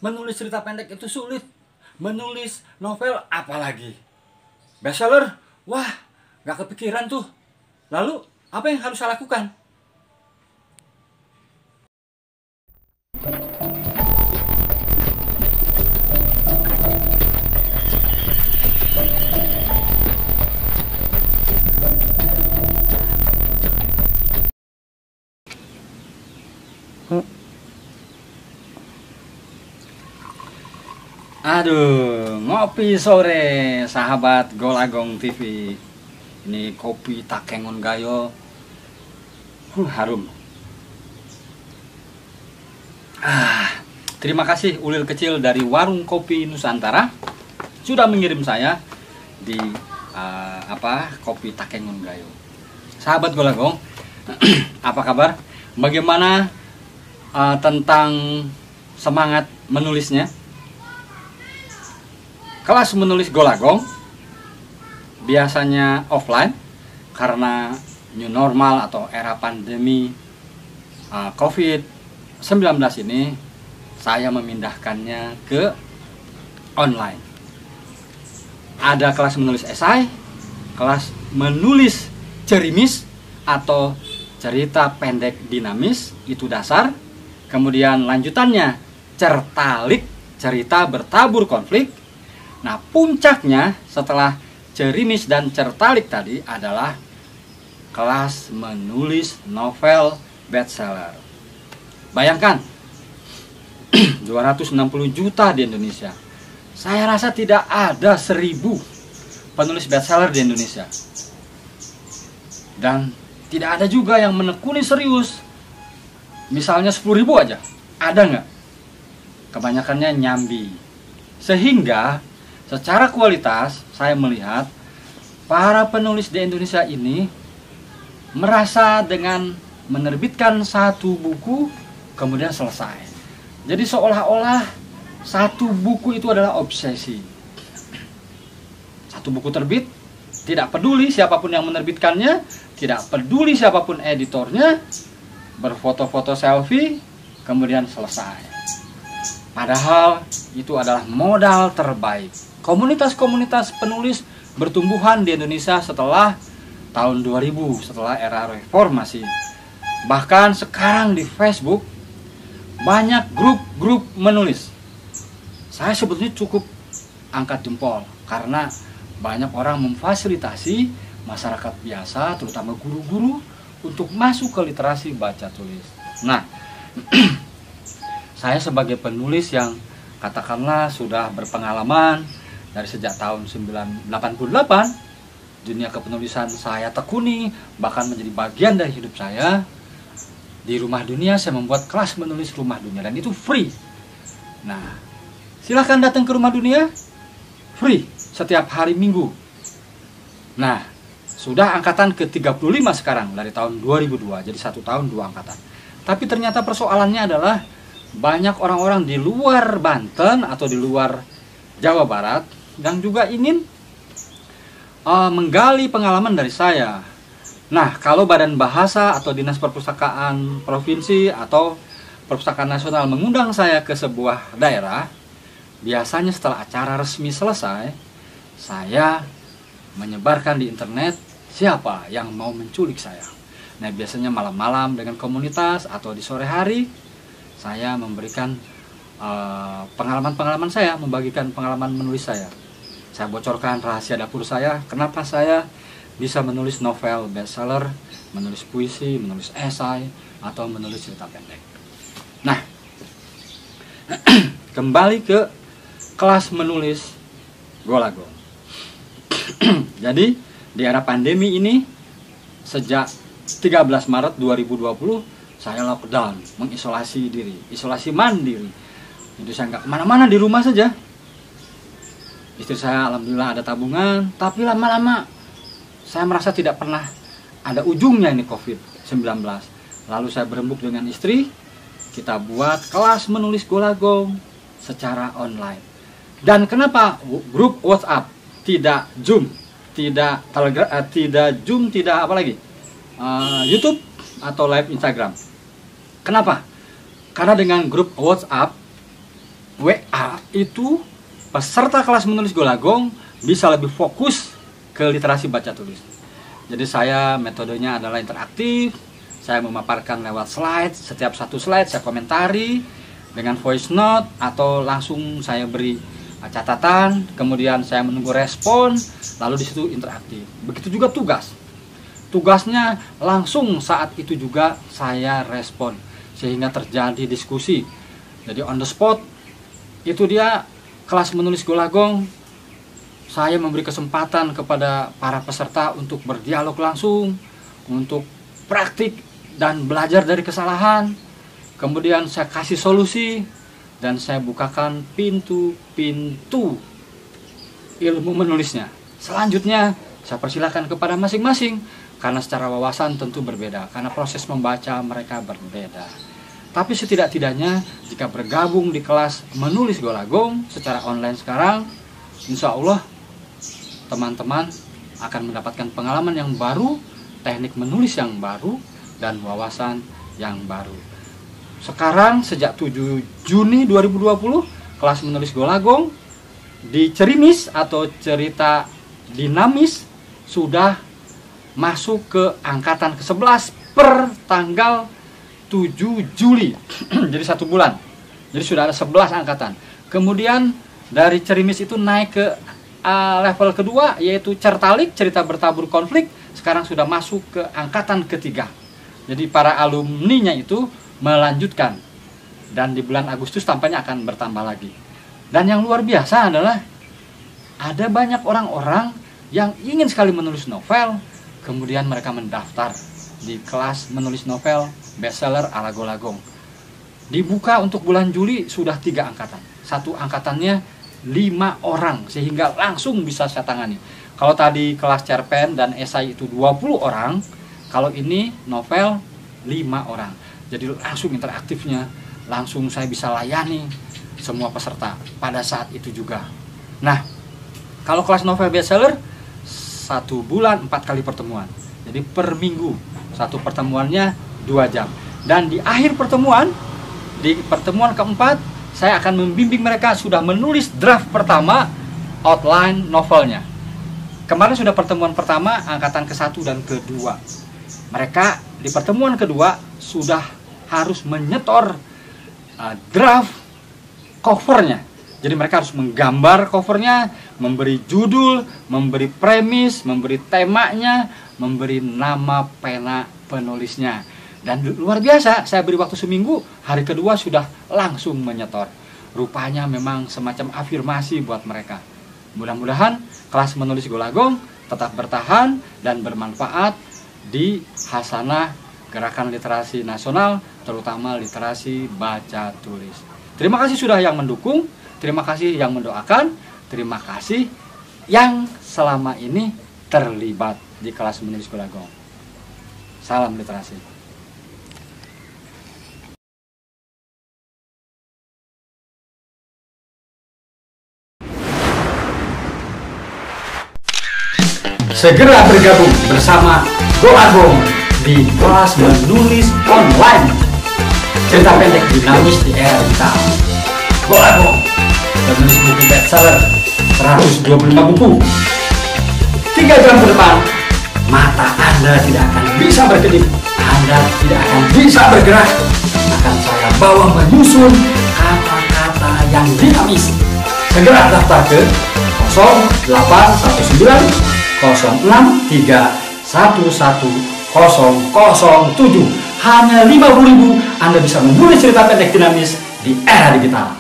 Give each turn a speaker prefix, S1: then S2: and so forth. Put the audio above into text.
S1: Menulis cerita pendek itu sulit. Menulis novel apalagi. Bestseller? Wah, gak kepikiran tuh. Lalu, apa yang harus saya lakukan? Aduh, ngopi sore, sahabat Golagong TV. Ini kopi Takengon Gayo. Harum. Terima kasih Ulil kecil dari Warung Kopi Nusantara sudah mengirim saya di kopi Takengon Gayo. Sahabat Golagong, apa kabar? Bagaimana tentang semangat menulisnya? Kelas menulis Golagong biasanya offline karena new normal atau era pandemi COVID-19 ini saya memindahkannya ke online. Ada kelas menulis esai, kelas menulis cerimis atau cerita pendek dinamis, itu dasar. Kemudian lanjutannya certalik, cerita bertabur konflik. Nah, puncaknya setelah cerimis dan certalik tadi adalah kelas menulis novel bestseller. Bayangkan, 260 juta di Indonesia. Saya rasa tidak ada 1000 penulis bestseller di Indonesia. Dan tidak ada juga yang menekuni serius. Misalnya 10.000 aja. Ada nggak? Kebanyakannya nyambi. Sehingga secara kualitas, saya melihat para penulis di Indonesia ini merasa dengan menerbitkan satu buku, kemudian selesai. Jadi seolah-olah satu buku itu adalah obsesi. Satu buku terbit, tidak peduli siapapun yang menerbitkannya, tidak peduli siapapun editornya, berfoto-foto selfie, kemudian selesai. Padahal itu adalah modal terbaik. Komunitas-komunitas penulis bertumbuhan di Indonesia setelah tahun 2000, setelah era reformasi. Bahkan sekarang di Facebook banyak grup-grup menulis. Saya sebetulnya cukup angkat jempol karena banyak orang memfasilitasi masyarakat biasa, terutama guru-guru, untuk masuk ke literasi baca tulis. Nah, saya sebagai penulis yang katakanlah sudah berpengalaman dari sejak tahun 1988, dunia kepenulisan saya tekuni, bahkan menjadi bagian dari hidup saya. Di Rumah Dunia saya membuat kelas menulis Rumah Dunia, dan itu free. Nah, silahkan datang ke Rumah Dunia, free, setiap hari Minggu. Nah, sudah angkatan ke-35 sekarang, dari tahun 2002, jadi 1 tahun 2 angkatan. Tapi ternyata persoalannya adalah banyak orang-orang di luar Banten atau di luar Jawa Barat yang juga ingin menggali pengalaman dari saya. Nah, kalau Badan Bahasa atau Dinas Perpustakaan Provinsi atau Perpustakaan Nasional mengundang saya ke sebuah daerah, biasanya setelah acara resmi selesai, saya menyebarkan di internet siapa yang mau menculik saya. Nah, biasanya malam-malam dengan komunitas atau di sore hari, saya memberikan pengalaman-pengalaman saya, membagikan pengalaman menulis saya. Saya bocorkan rahasia dapur saya, kenapa saya bisa menulis novel bestseller, menulis puisi, menulis esai, atau menulis cerita pendek. Nah, kembali ke kelas menulis Golagong. Jadi, di era pandemi ini, sejak 13 Maret 2020, saya lockdown, mengisolasi diri, isolasi mandiri. Jadi saya nggak kemana-mana, di rumah saja. Istri saya alhamdulillah ada tabungan, tapi lama-lama saya merasa tidak pernah ada ujungnya ini COVID-19. Lalu saya berembuk dengan istri, kita buat kelas menulis Golagong secara online. Dan kenapa grup WhatsApp, tidak Zoom, tidak Telegram, tidak apa lagi, YouTube atau live Instagram? Kenapa? Karena dengan grup WhatsApp WA itu peserta kelas menulis Golagong bisa lebih fokus ke literasi baca tulis. Jadi saya metodenya adalah interaktif. Saya memaparkan lewat slide, setiap satu slide saya komentari dengan voice note atau langsung saya beri catatan, kemudian saya menunggu respon, lalu di situ interaktif. Begitu juga tugas. Tugasnya langsung saat itu juga saya respon sehingga terjadi diskusi. Jadi on the spot itu dia kelas menulis Golagong. Saya memberi kesempatan kepada para peserta untuk berdialog langsung, untuk praktik dan belajar dari kesalahan. Kemudian saya kasih solusi dan saya bukakan pintu-pintu ilmu menulisnya. Selanjutnya saya persilakan kepada masing-masing karena secara wawasan tentu berbeda, karena proses membaca mereka berbeda. Tapi setidak-tidaknya jika bergabung di kelas menulis Golagong secara online sekarang, insya Allah teman-teman akan mendapatkan pengalaman yang baru, teknik menulis yang baru, dan wawasan yang baru. Sekarang sejak 7 Juni 2020, kelas menulis Golagong di Cerimis atau cerita dinamis sudah masuk ke angkatan ke-11 per tanggal 7 Juli. Jadi 1 bulan. Jadi sudah ada 11 angkatan. Kemudian dari Cerimis itu naik ke level kedua, yaitu Certalik, cerita bertabur konflik, sekarang sudah masuk ke angkatan ketiga. Jadi para alumninya itu melanjutkan, dan di bulan Agustus tampaknya akan bertambah lagi. Dan yang luar biasa adalah ada banyak orang-orang yang ingin sekali menulis novel, kemudian mereka mendaftar di kelas menulis novel bestseller ala Golagong. Dibuka untuk bulan Juli sudah 3 angkatan. Satu angkatannya 5 orang, sehingga langsung bisa saya tangani. Kalau tadi kelas cerpen dan esai itu 20 orang, kalau ini novel 5 orang. Jadi langsung interaktifnya, langsung saya bisa layani semua peserta pada saat itu juga. Nah, kalau kelas novel bestseller 1 bulan 4 kali pertemuan. Jadi per minggu, satu pertemuannya 2 jam. Dan di akhir pertemuan, di pertemuan keempat, saya akan membimbing mereka sudah menulis draft pertama outline novelnya. Kemarin sudah pertemuan pertama angkatan ke-1 dan ke-2. Mereka di pertemuan kedua sudah harus menyetor draft covernya. Jadi mereka harus menggambar covernya, memberi judul, memberi premis, memberi temanya, memberi nama pena penulisnya. Dan luar biasa, saya beri waktu seminggu, hari kedua sudah langsung menyetor. Rupanya memang semacam afirmasi buat mereka. Mudah-mudahan kelas menulis Golagong tetap bertahan dan bermanfaat di hasanah gerakan literasi nasional, terutama literasi baca tulis. Terima kasih sudah yang mendukung, terima kasih yang mendoakan, terima kasih yang selama ini terlibat di kelas menulis Golagong. Salam literasi. Segera bergabung bersama Golagong di kelas menulis online. Cerita pendek dinamis di era digital. Golagong, penulis buku bestseller 125 buku. 3 jam ke depan, mata Anda tidak akan bisa berkedip, Anda tidak akan bisa bergerak. Akan saya bawa menyusun kata-kata yang dinamis. Segera daftar ke 0819 06311007. Hanya 50.000 Anda bisa menulis cerita pendek dinamis di era digital.